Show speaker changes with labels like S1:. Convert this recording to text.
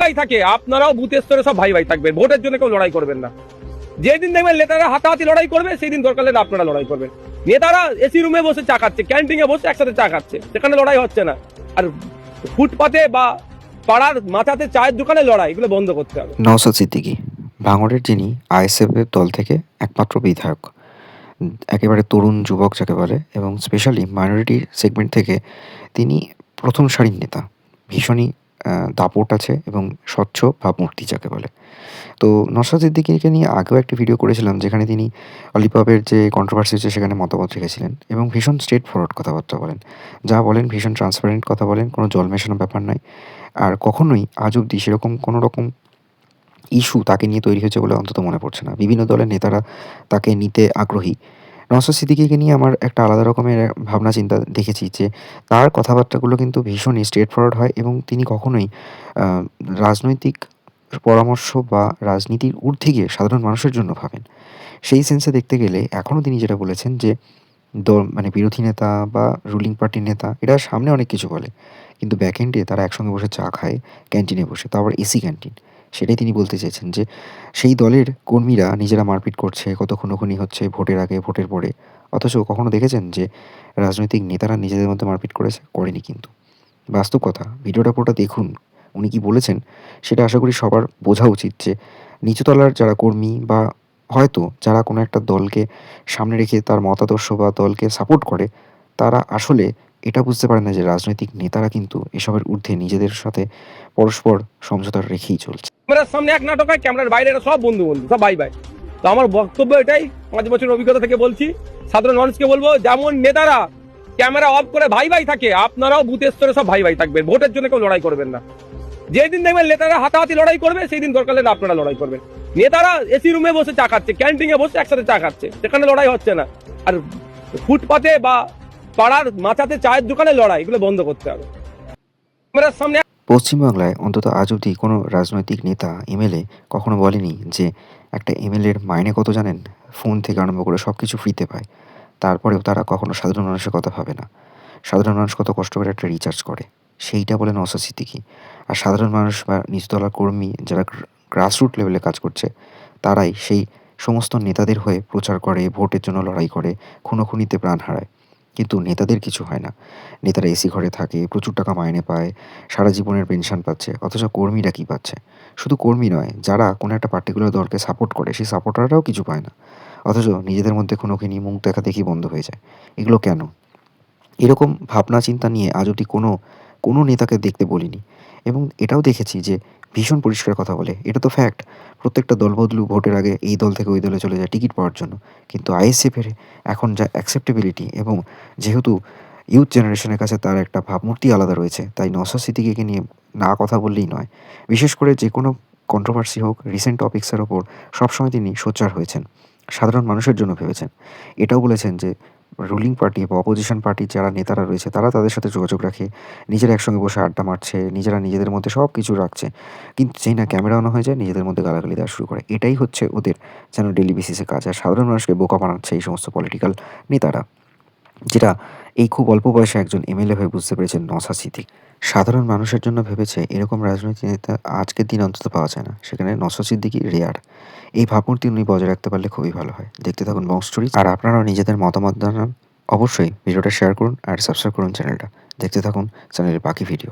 S1: ভাই থাকে, আপনারাও বুথের স্তরে সব ভাই ভাই থাকবেন, ভোটের জন্য কেউ লড়াই করবেন না। যেদিন দেখবেন নেতারা হাতাহাতি লড়াই করবে, সেই দিন দরকার হলে আপনারা লড়াই করবেন। নেতারা এসি রুমে বসে চা খাচ্ছে, ক্যান্টিনে বসে একসাথে চা খাচ্ছে, সেখানে লড়াই হচ্ছে না। আর ফুটপাতে বা পাড়ার মাথাতে চায়ের দোকানে লড়াই, এগুলো বন্ধ করতে হবে।
S2: নওশাদ সিদ্দিকী ভাঙড়ের, যিনি আইএসএফ এর দল থেকে একমাত্র বিধায়ক, একেবারে তরুণ যুবক যাকে বলে, এবং স্পেশালি মাইনরিটি সেগমেন্ট থেকে তিনি প্রথম সারির নেতা। ভীষণই দাপট আছে এবং স্বচ্ছ ভাবমূর্তি যাকে বলে। তো নওশাদ সিদ্দিকীকে নিয়ে আগেও একটি ভিডিও করেছিলাম, যেখানে তিনি ললিপপের যে কন্ট্রোভার্সি হচ্ছে সেখানে মতামত রেখেছিলেন এবং ভীষণ স্ট্রেট ফরওয়ার্ড কথাবার্তা বলেন। যা বলেন ভীষণ ট্রান্সপারেন্ট কথা বলেন, কোনো জল মেশানো ব্যাপার নাই। আর কখনোই আজ অবধি সেরকম কোনো রকম ইস্যু তাকে নিয়ে তৈরি হয়েছে বলে অন্তত মনে পড়ছে না। বিভিন্ন দলের নেতারা তাকে নিতে আগ্রহী। নওশাদ সিদ্দিকীকে নিয়ে আমার একটা আলাদা রকমের ভাবনা চিন্তা দেখেছি যে তার কথাবার্তাগুলো কিন্তু ভীষণই স্ট্রেট ফরওয়ার্ড হয় এবং তিনি কখনোই রাজনৈতিক পরামর্শ বা রাজনীতির ঊর্ধ্বে গিয়ে সাধারণ মানুষের জন্য ভাবেন। সেই সেন্সে দেখতে গেলে এখনও তিনি যেটা বলেছেন যে মানে বিরোধী নেতা বা রুলিং পার্টির নেতা এরা সামনে অনেক কিছু বলে, কিন্তু ব্যাক এন্ডে তারা একসঙ্গে বসে চা খায় ক্যান্টিনে বসে, তাও আবার এসি ক্যান্টিন। সেটাই তিনি বলতে চেয়েছেন যে সেই দলের কর্মীরা নিজেরা মারপিট করছে, কত খুনোখুনি হচ্ছে ভোটের আগে ভোটের পরে। অথচ কখনো দেখেছেন যে রাজনৈতিক নেতারা নিজেদের মধ্যে মারপিট করেছে? করেনি কিন্তু। বাস্তব কথা, ভিডিওটা পুরোটা দেখুন। উনি কি বলেছেন সেটা আশা করি সবার বোঝা উচিত যে নিচুতলার যারা কর্মী বা হয়তো যারা কোনো একটা দলকে সামনে রেখে তার মতাদর্শ বা দলকে সাপোর্ট করে, তারা আসলে এটা বুঝতে পারে না যে রাজনৈতিক নেতারা কিন্তু এসবের ঊর্ধ্বে নিজেদের সাথে পরস্পর সমঝোতা রেখেই চলছে।
S1: ক্যামেরার সামনে এক নাটক হয়, ক্যামেরার বাইরে এরা সব বন্ধু বন্ধু, সব ভাই ভাই। তো আমার বক্তব্য এটাই, 5 বছরের অভিজ্ঞতা থেকে বলছি, সাধারণ মানুষকে বলবো, যেমন নেতারা ক্যামেরা অফ করে ভাই ভাই থাকে, আপনারাও বুথের স্তরে সব ভাই ভাই থাকবেন, ভোটের জন্য কেউ লড়াই করবেন না। যেদিন দেখবেন নেতারা হাতাহাতি লড়াই করবে, সেই দিন দরকার হলে আপনারা লড়াই করবেন। নেতারা এসি রুমে বসে চা খাচ্ছে, ক্যান্টিনে বসে একসাথে চা খাচ্ছে, সেখানে লড়াই হচ্ছে না। আর ফুটপাতে বা পাড়ার মাথাতে চায়ের দোকানে লড়াই, এগুলো বন্ধ করতে হবে। ক্যামেরার সামনে
S2: পশ্চিমবাংলায় অন্তত আজ অবধি কোনো রাজনৈতিক নেতা এমএলএ কখনো বলেনি যে একটা এমএলএর মাইনে কত জানেন? ফোন থেকে আরম্ভ করে সব কিছু ফ্রিতে পায়। তারপরেও তারা কখনো সাধারণ মানুষের কথা ভাবে না। সাধারণ মানুষ কত কষ্ট করে একটা রিচার্জ করে, সেইটা বলে নওশাদ সিদ্দিকী। আর সাধারণ মানুষ বা নিচতলার কর্মী যারা গ্রাসরুট লেভেলে কাজ করছে, তারাই সেই সমস্ত নেতাদের হয়ে প্রচার করে, ভোটের জন্য লড়াই করে, খুনোখুনিতে প্রাণ হারায়। কিন্তু নেতাদের কিছু হয় না। নেতারা এসি ঘরে থাকে, প্রচুর টাকা মাইনে পায়, সারা জীবনের পেনশন পাচ্ছে। অথচ কর্মীরা কী পাচ্ছে? শুধু কর্মী নয়, যারা কোনো একটা পার্টিকুলার দলকে সাপোর্ট করে সেই সাপোর্টাররাও কিছু পায় না। অথচ নিজেদের মধ্যে খুনোখুনি, মুখ দেখাদেখি বন্ধ হয়ে যায়। এগুলো কেন? এরকম ভাবনা চিন্তা নিয়ে আজ অব্দি কোনো নেতাকে দেখতে বলিনি। এবং এটাও দেখেছি যে ভীষণ পরিষ্কার কথা বলে। এটা তো ফ্যাক্ট। প্রত্যেকটা দলবদলু ভোটের আগে এই দল থেকে ওই দলে চলে যায় টিকিট পাওয়ার জন্য। কিন্তু আইএসএফ এর এখন যা অ্যাকসেপ্টেবিলিটি, এবং যেহেতু ইউথ জেনারেশনের কাছে তার একটা ভাবমূর্তি আলাদা রয়েছে, তাই নওশাদ সিদ্দিকীকে নিয়ে না কথা বললেই নয়। বিশেষ করে যেকোনো কন্ট্রোভার্সি হোক, রিসেন্ট টপিকসের ওপর সবসময় তিনি সোচ্চার হয়েছেন। সাধারণ মানুষের জন্য ভেবেছেন। এটাও বলেছেন যে রুলিং পার্টি বা অপোজিশন পার্টির যারা নেতারা রয়েছে তারা তাদের সাথে যোগাযোগ রাখে, নিজেরা একসঙ্গে বসে আড্ডা মারছে, নিজেরা নিজেদের মধ্যে সব কিছু রাখছে। কিন্তু যেই না ক্যামেরা অন হয়ে যায়, নিজেদের মধ্যে গালাগালি দেওয়া শুরু করে। এটাই হচ্ছে ওদের যেন ডেইলি বেসিসে কাজ। আর সাধারণ মানুষকে বোকা বানাচ্ছে এই সমস্ত পলিটিক্যাল নেতারা, যেটা এই খুব অল্প বয়সে একজন এমএলএ হয়ে বুঝতে পেরেছেন নওশাদ সিদ্দিকী। সাধারণ মানুষের জন্য ভেবেছে এরকম রাজনৈতিক নেতা আজকের দিনে অন্তত পাওয়া যায় না, সেখানে নওশাদ সিদ্দিকী রেয়ার। এই ভাবমূর্তি উনি বজায় রাখতে পারলে খুবই ভালো হয়। দেখতে থাকুন বং স্টোরি। আর আপনারাও নিজেদের মতামত জানান। অবশ্যই ভিডিওটা শেয়ার করুন আর সাবস্ক্রাইব করুন চ্যানেলটা। দেখতে থাকুন চ্যানেলের বাকি ভিডিও।